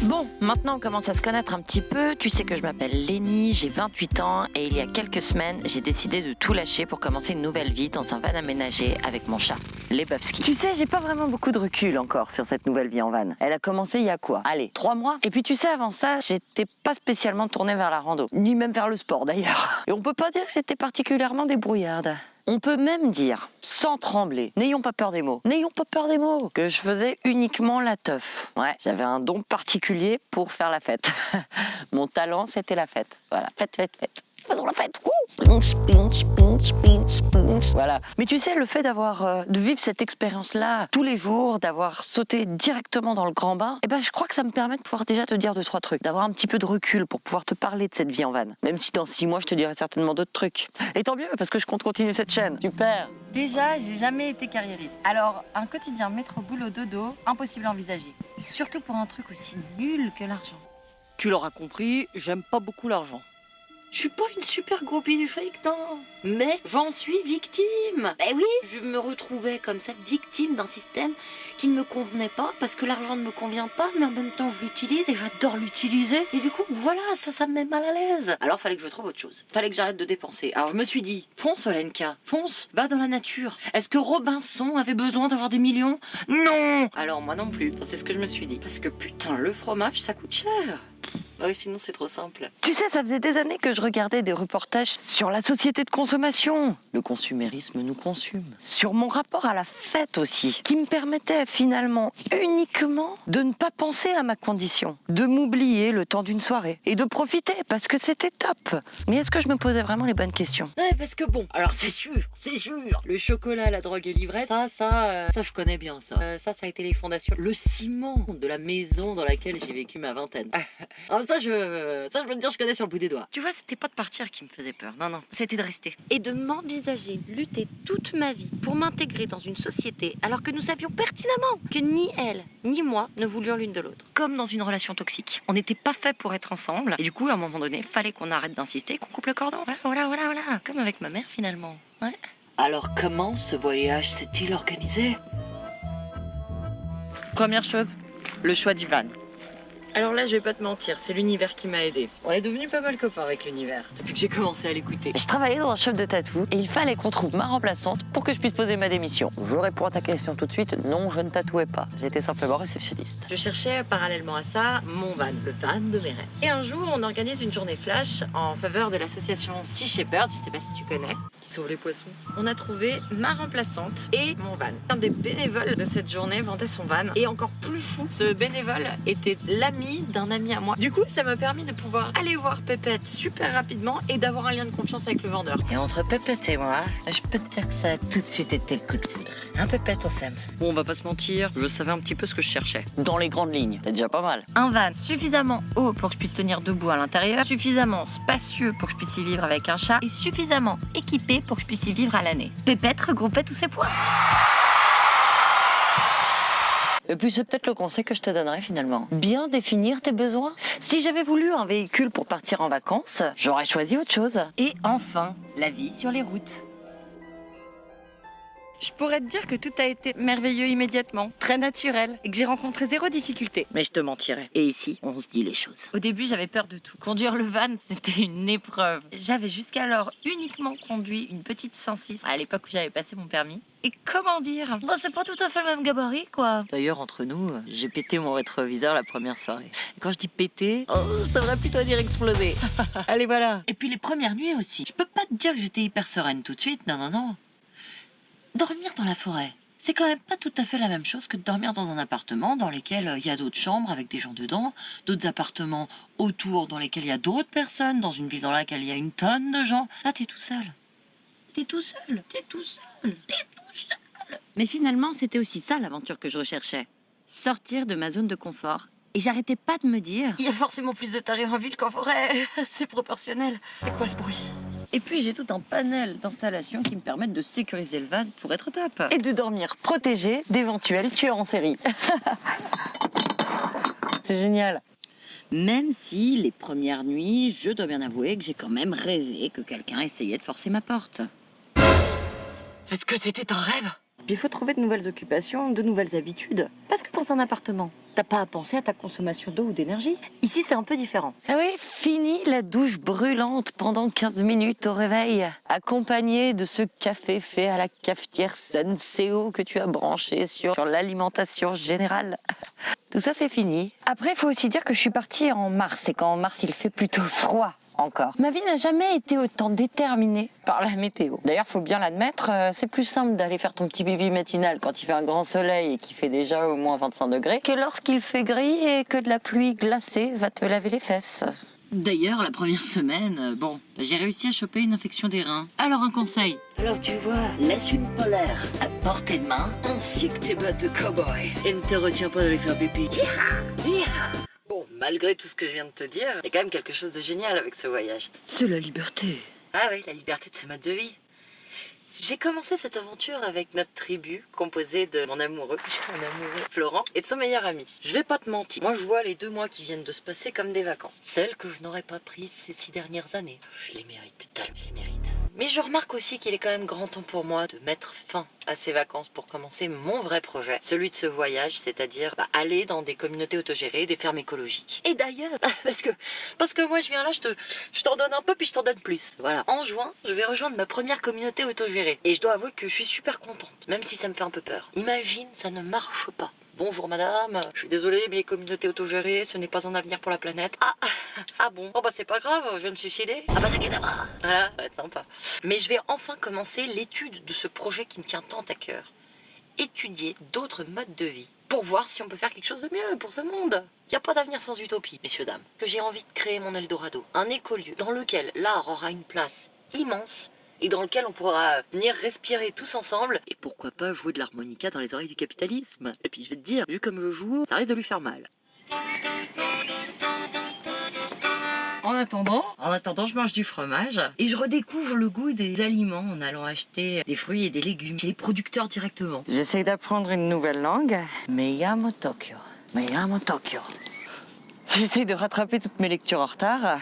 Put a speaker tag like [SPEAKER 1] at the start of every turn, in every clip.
[SPEAKER 1] Bon, maintenant on commence à se connaître un petit peu. Tu sais que je m'appelle Lénie, j'ai 28 ans et il y a quelques semaines, j'ai décidé de tout lâcher pour commencer une nouvelle vie dans un van aménagé avec mon chat, Lebowski. Tu sais, j'ai pas vraiment beaucoup de recul encore sur cette nouvelle vie en van. Elle a commencé il y a quoi? Allez, 3 mois. Et puis tu sais, avant ça, j'étais pas spécialement tournée vers la rando, ni même vers le sport d'ailleurs. Et on peut pas dire que j'étais particulièrement débrouillarde. On peut même dire, sans trembler, n'ayons pas peur des mots, que je faisais uniquement la teuf. Ouais, j'avais un don particulier pour faire la fête. Mon talent, c'était la fête. Voilà, fête. Faisons la fête. Voilà. Mais tu sais, le fait de vivre cette expérience-là tous les jours, d'avoir sauté directement dans le grand bain, je crois que ça me permet de pouvoir déjà te dire 2-3 trucs, d'avoir un petit peu de recul pour pouvoir te parler de cette vie en van. Même si dans 6 mois, je te dirai certainement d'autres trucs. Et tant mieux, parce que je compte continuer cette chaîne. Super.
[SPEAKER 2] Déjà, j'ai jamais été carriériste. Alors, un quotidien métro boulot dodo, impossible à envisager. Surtout pour un truc aussi nul que l'argent.
[SPEAKER 3] Tu l'auras compris, j'aime pas beaucoup l'argent.
[SPEAKER 1] Je suis pas une super groupie du fake, non. Mais j'en suis victime. Oui, je me retrouvais comme ça, victime d'un système qui ne me convenait pas, parce que l'argent ne me convient pas, mais en même temps je l'utilise et j'adore l'utiliser. Et du coup, voilà, ça me met mal à l'aise. Alors fallait que je trouve autre chose. Fallait que j'arrête de dépenser. Alors je me suis dit, fonce Olenka, fonce, va dans la nature. Est-ce que Robinson avait besoin d'avoir des millions? Non. Alors moi non plus, c'est ce que je me suis dit. Parce que putain, le fromage, ça coûte cher. Oui, sinon c'est trop simple. Tu sais, ça faisait des années que je regardais des reportages sur la société de consommation. Le consumérisme nous consume. Sur mon rapport à la fête aussi, qui me permettait finalement uniquement de ne pas penser à ma condition, de m'oublier le temps d'une soirée et de profiter parce que c'était top. Mais est-ce que je me posais vraiment les bonnes questions?
[SPEAKER 3] Ouais, parce que bon, alors c'est sûr, le chocolat, la drogue et l'ivresse, ça je connais bien ça. Ça a été les fondations, le ciment de la maison dans laquelle j'ai vécu ma vingtaine. Alors ça je peux te dire, je connais sur le bout des doigts.
[SPEAKER 2] Tu vois, c'était pas de partir qui me faisait peur. Non, c'était de rester. Et de m'envisager lutter toute ma vie pour m'intégrer dans une société alors que nous savions pertinemment que ni elle, ni moi ne voulions l'une de l'autre. Comme dans une relation toxique. On n'était pas fait pour être ensemble. Et du coup, à un moment donné, fallait qu'on arrête d'insister, qu'on coupe le cordon. Voilà. Comme avec ma mère finalement. Ouais.
[SPEAKER 3] Alors comment ce voyage s'est-il organisé?
[SPEAKER 2] Première chose, le choix du van. Alors là, je vais pas te mentir, c'est l'univers qui m'a aidé. On est devenus pas mal copains avec l'univers, depuis que j'ai commencé à l'écouter.
[SPEAKER 1] Je travaillais dans un shop de tatou et il fallait qu'on trouve ma remplaçante pour que je puisse poser ma démission. Je réponds à ta question tout de suite, non, je ne tatouais pas. J'étais simplement réceptionniste.
[SPEAKER 2] Je cherchais parallèlement à ça mon van, le van de mes rêves. Et un jour, on organise une journée flash en faveur de l'association Sea Shepherd, je sais pas si tu connais, qui sauve les poissons. On a trouvé ma remplaçante et mon van. Un des bénévoles de cette journée vendait son van. Et encore plus fou, ce bénévole était l'ami d'un ami à moi. Du coup, ça m'a permis de pouvoir aller voir Pépette super rapidement et d'avoir un lien de confiance avec le vendeur.
[SPEAKER 1] Et entre Pépette et moi, je peux te dire que ça a tout de suite été le coup de foudre. Un Pépette, on s'aime.
[SPEAKER 2] Bon, on va pas se mentir, je savais un petit peu ce que je cherchais.
[SPEAKER 1] Dans les grandes lignes, c'est déjà pas mal.
[SPEAKER 2] Un van suffisamment haut pour que je puisse tenir debout à l'intérieur, suffisamment spacieux pour que je puisse y vivre avec un chat et suffisamment équipé pour que je puisse y vivre à l'année. Pépette regroupait tous ces points.
[SPEAKER 1] Et puis c'est peut-être le conseil que je te donnerais finalement. Bien définir tes besoins. Si j'avais voulu un véhicule pour partir en vacances, j'aurais choisi autre chose.
[SPEAKER 2] Et enfin, la vie sur les routes. Je pourrais te dire que tout a été merveilleux immédiatement, très naturel, et que j'ai rencontré 0 difficulté. Mais je te mentirais. Et ici, on se dit les choses. Au début, j'avais peur de tout. Conduire le van, c'était une épreuve. J'avais jusqu'alors uniquement conduit une petite 106, à l'époque où j'avais passé mon permis. Et comment dire, c'est pas tout à fait le même gabarit, quoi.
[SPEAKER 3] D'ailleurs, entre nous, j'ai pété mon rétroviseur la première soirée. Et quand je dis péter, je devrais plutôt dire exploser.
[SPEAKER 2] Allez, voilà.
[SPEAKER 3] Et puis les premières nuits aussi. Je peux pas te dire que j'étais hyper sereine tout de suite, non. Dormir dans la forêt, c'est quand même pas tout à fait la même chose que de dormir dans un appartement dans lequel il y a d'autres chambres avec des gens dedans, d'autres appartements autour dans lesquels il y a d'autres personnes, dans une ville dans laquelle il y a une tonne de gens. Là, t'es tout seul.
[SPEAKER 2] Mais finalement, c'était aussi ça l'aventure que je recherchais. Sortir de ma zone de confort. Et j'arrêtais pas de me dire... Il y a forcément plus de tarés en ville qu'en forêt. C'est proportionnel. C'est quoi ce bruit? Et puis j'ai tout un panel d'installations qui me permettent de sécuriser le van pour être top.
[SPEAKER 1] Et de dormir protégé d'éventuels tueurs en série. C'est génial.
[SPEAKER 2] Même si, les premières nuits, je dois bien avouer que j'ai quand même rêvé que quelqu'un essayait de forcer ma porte.
[SPEAKER 3] Est-ce que c'était un rêve?
[SPEAKER 1] Puis il faut trouver de nouvelles occupations, de nouvelles habitudes. Parce que dans un appartement, t'as pas à penser à ta consommation d'eau ou d'énergie. Ici, c'est un peu différent.
[SPEAKER 4] Ah oui, fini la douche brûlante pendant 15 minutes au réveil, accompagnée de ce café fait à la cafetière Senseo que tu as branché sur l'alimentation générale. Tout ça, c'est fini. Après, il faut aussi dire que je suis partie en mars, et qu'en mars, il fait plutôt froid. Encore. Ma vie n'a jamais été autant déterminée par la météo. D'ailleurs, faut bien l'admettre, c'est plus simple d'aller faire ton petit bibi matinal quand il fait un grand soleil et qu'il fait déjà au moins 25 degrés que lorsqu'il fait gris et que de la pluie glacée va te laver les fesses.
[SPEAKER 3] D'ailleurs, la première semaine, j'ai réussi à choper une infection des reins. Alors un conseil. Alors tu vois, laisse une polaire à portée de main, ainsi que tes bottes de cow-boy. Et ne te retiens pas d'aller faire pipi. Bon, malgré tout ce que je viens de te dire, il y a quand même quelque chose de génial avec ce voyage. C'est la liberté. Ah oui, la liberté de ce mode de vie. J'ai commencé cette aventure avec notre tribu, composée de mon amoureux, Florent, et de son meilleur ami. Je vais pas te mentir, moi je vois les 2 mois qui viennent de se passer comme des vacances. Celles que je n'aurais pas prises ces 6 dernières années. Je les mérite, je les mérite. Mais je remarque aussi qu'il est quand même grand temps pour moi de mettre fin à ces vacances pour commencer mon vrai projet, celui de ce voyage, c'est-à-dire aller dans des communautés autogérées, des fermes écologiques. Et d'ailleurs, parce que moi je viens là, je t'en donne un peu puis je t'en donne plus. Voilà. En juin, je vais rejoindre ma première communauté autogérée. Et je dois avouer que je suis super contente, même si ça me fait un peu peur. Imagine, ça ne marche pas. Bonjour madame, je suis désolée, mais les communautés autogérées, ce n'est pas un avenir pour la planète. Ah bon? Oh bah c'est pas grave, je vais me suicider. Ah bah t'inquiète pas. Voilà, ça va être sympa. Mais je vais enfin commencer l'étude de ce projet qui me tient tant à cœur. Étudier d'autres modes de vie. Pour voir si on peut faire quelque chose de mieux pour ce monde. Il n'y a pas d'avenir sans utopie, messieurs, dames. Que j'ai envie de créer mon Eldorado. Un écolieu dans lequel l'art aura une place immense et dans lequel on pourra venir respirer tous ensemble. Et pourquoi pas jouer de l'harmonica dans les oreilles du capitalisme. Et puis je vais te dire, vu comme je joue, ça risque de lui faire mal. En attendant, je mange du fromage et je redécouvre le goût des aliments en allant acheter des fruits et des légumes chez les producteurs directement.
[SPEAKER 4] J'essaye d'apprendre une nouvelle langue. Me llamo Tokyo. J'essaye de rattraper toutes mes lectures en retard.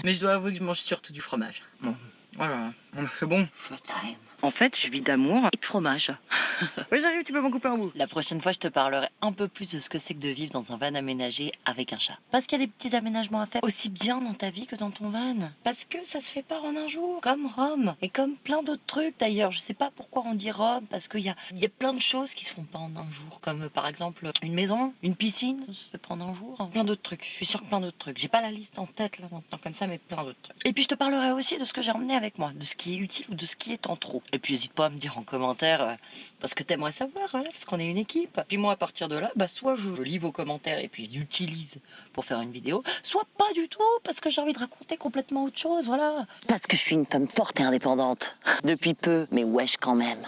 [SPEAKER 3] Mais je dois avouer que je mange surtout du fromage. Bon, voilà, c'est bon. En fait, je vis d'amour et de fromage. Oui, j'arrive, tu peux m'en couper un bout. La prochaine fois, je te parlerai un peu plus de ce que c'est que de vivre dans un van aménagé avec un chat. Parce qu'il y a des petits aménagements à faire, aussi bien dans ta vie que dans ton van. Parce que ça se fait pas en un jour, comme Rome. Et comme plein d'autres trucs d'ailleurs. Je sais pas pourquoi on dit Rome, parce qu'il y a plein de choses qui se font pas en un jour. Comme par exemple une maison, une piscine, ça se fait pas en un jour. Plein d'autres trucs, je suis sûre que plein d'autres trucs. J'ai pas la liste en tête là maintenant comme ça, mais plein d'autres trucs. Et puis je te parlerai aussi de ce que j'ai emmené avec moi, de ce qui est utile ou de ce qui est en trop. Et puis n'hésite pas à me dire en commentaire parce que t'aimerais savoir, voilà, parce qu'on est une équipe. Puis moi à partir de là, soit je lis vos commentaires et puis j'utilise pour faire une vidéo, soit pas du tout parce que j'ai envie de raconter complètement autre chose, voilà.
[SPEAKER 4] Parce que je suis une femme forte et indépendante. Depuis peu, mais wesh quand même.